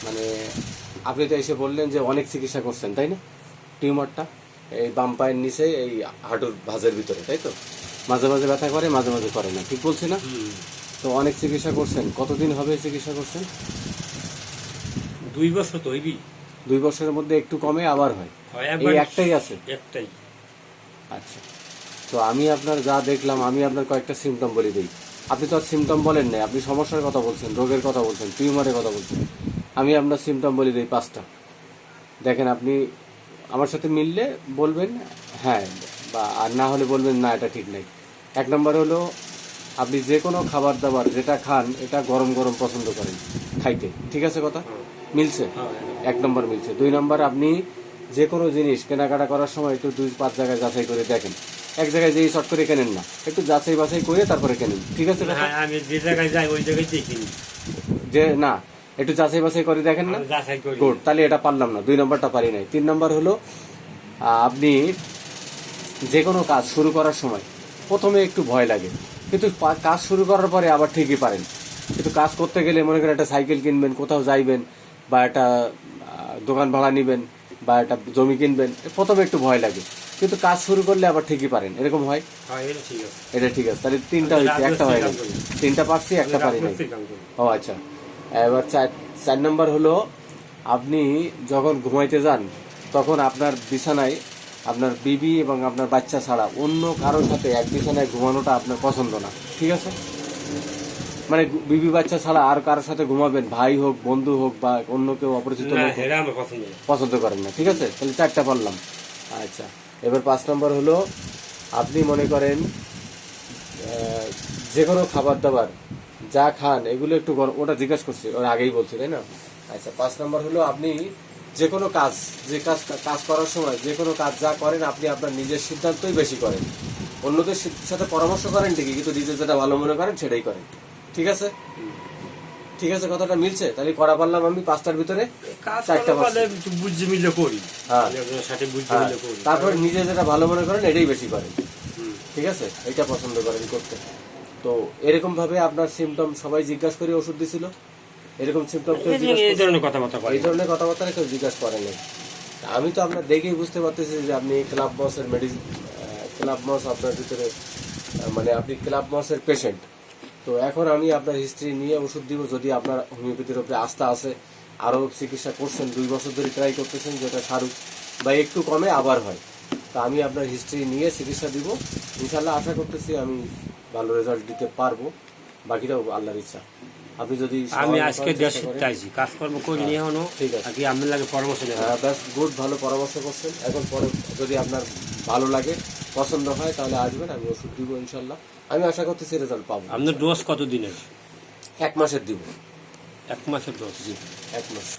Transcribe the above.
মানে আপনি তো এসে বললেন যে অনেক চিকিৎসা করছেন, তাই না? টিউমারটা এই বাম পায়ের নিচে, এই হাঁটুর ভাঁজের ভিতরে, তাই তো? মাঝে মাঝে ব্যথা করে, মাঝে মাঝে করে না, ঠিক বলছি না? তো অনেক চিকিৎসা করছেন। কতদিন হবে চিকিৎসা করছেন? 2 বছর তো হইবি। 2 বছরের মধ্যে একটু কমে আবার হয়, এই একটাই আছে? একটাই। আচ্ছা, তো আমি আপনার যা দেখলাম, আমি আপনার কয়েকটা সিমটম বলে দিই। আপনি তো আর সিমটম বলেন নাই, আপনি সমস্যার কথা বলছেন, রোগের কথা বলছেন, টিউমারের কথা বলছেন। আমি আপনার সিমটম বলে দিই 5টা। দেখেন, আপনি আমার সাথে মিললে বলবেন হ্যাঁ, বা আর না হলে বলবেন না, এটা ঠিক নাই। 1 নম্বর হলো, আপনি যে কোনো খাবার দাবার যেটা খান এটা গরম গরম পছন্দ করেন খাইতে, ঠিক আছে কথা? মিলছে? 1 নম্বর মিলছে। 2 নম্বর, আপনি যে কোনো জিনিস কেনাকাটা করার সময় একটু 2-5 জায়গায় যাচাই করে দেখেন। এক জায়গায় যেই চট করে কেনেন না, একটু যাচাই বাছাই করে তারপরে কেনেন, ঠিক আছে কথা? আমি যে জায়গায় যাই ওই জায়গায় কিনি। যে না, একটু যাচাই বাছাই করে দেখেন না? যাচাই করি। গুড, তাহলে এটা পারলাম না, 2 নম্বরটা পারি নাই। 3 নম্বর হলো, আপনি যে কোনো কাজ শুরু করার সময় প্রথমে একটু ভয় লাগে, কিন্তু কাজ শুরু করার পরে আবার ঠিকই পারেন। কিন্তু কাজ করতে গেলে মনে করেন একটা সাইকেল কিনবেন, কোথাও যাইবেন, বা একটা দোকান ভাড়া নেবেন, বা একটা জমি কিনবেন, প্রথমে একটু ভয় লাগে, কিন্তু কাজ শুরু করলে আবার ঠিকই পারেন, এরকম হয়? এটা ঠিক আছে, তাহলে 3টা হয়েছে, একটা হয় না। 3টা পারছি, একটা পারি নাই। ও আচ্ছা, এবার 4 নম্বর হলো, আপনি যখন ঘুমাইতে যান তখন আপনার বিছানায় আপনার বিবি এবং আপনার বাচ্চা ছাড়া অন্য কারোর সাথে এক বিছানায় ঘুমানোটা আপনার পছন্দ না, ঠিক আছে? মানে বিবি বাচ্চা ছাড়া আর কারোর সাথে ঘুমাবেন, ভাই হোক, বন্ধু হোক, বা অন্য কেউ অপরিচিত লোক হোক, পছন্দ করেন না, ঠিক আছে? তাহলে 4টা পারলাম। আচ্ছা, এবার 5 নম্বর হলো, আপনি মনে করেন যে কোনো খাবার দাবার যা খান এগুলো একটু গরম, ওটা জিজ্ঞাসা করছি, ওর আগেই বলছি, তাই না? আচ্ছা, 5 নম্বর হলো, আপনি যে কোনো কাজ, কাজ করার সময় যে কোনো কাজ যা করেন আপনি আপনার নিজের সিদ্ধান্তই বেশি করেন। অন্যদের সাথে পরামর্শ করেন ঠিকই, কিন্তু নিজে যেটা ভালো মনে করেন সেটাই করেন, ঠিক আছে? ঠিক আছে, কথাটা মিলছে? তাহলে করা পারলাম আমি 5টার ভিতরে 4টা বুঝে মিলে করি। হ্যাঁ, সাথে বুঝে হ্যাঁ। মিলে করি। তারপর নিজে যেটা ভালো মনে করেন এটাই বেশি করেন, ঠিক আছে? এটা পছন্দ করেন করতে। তো এরকম ভাবে আপনার সিমটম সবাই জিজ্ঞাসা করে ওষুধ দিছিল? এরকম সিমটম এই ধরনের কথাবার্তা এই ধরনের কথাবার্তা কেউ জিজ্ঞাসা করে নাই। আমি তো আপনার দেখেই বুঝতে পারতেছি যে আপনি ক্লাব মসের মেডিসিন, ক্লাব মস আপনার ভিতরে, মানে আপনি ক্লাব মসের পেশেন্ট। তো এখন আমি আপনার হিস্ট্রি নিয়ে ওষুধ দিব, যদি আপনার হোমিওপ্যাথির উপরে আস্থা আছে, আরও চিকিৎসা করছেন, 2 বছর ধরে ট্রাই করতেছেন, যেটা সারুক বা একটু কমে আবার হয়, তা আমি আপনার হিস্ট্রি নিয়ে চিকিৎসা দিব। ইনশাল্লাহ আশা করতেছি আমি ভালো রেজাল্ট দিতে পারবো, বাকিটাও আল্লাহর ইচ্ছা। আপনি যদি আমি আজকে দেশ চাইছি, কাজকর্ম করি নিয়ে এখনো, ঠিক আছে, আগে আমি লাগে পরামর্শ দেব। ব্যাস গুড, ভালো পরামর্শ করছেন। এখন পরে যদি আপনার ভালো লাগে, পছন্দ হয়, তাহলে আসবেন, আমি ওষুধ দিব ইনশাল্লাহ। আমি আশা করতেছি রেজাল্ট পাবো। আপনার ডোজ কত দিনের? 1 মাসের দিব। 1 মাসের ডোজ? জি, 1 মাস।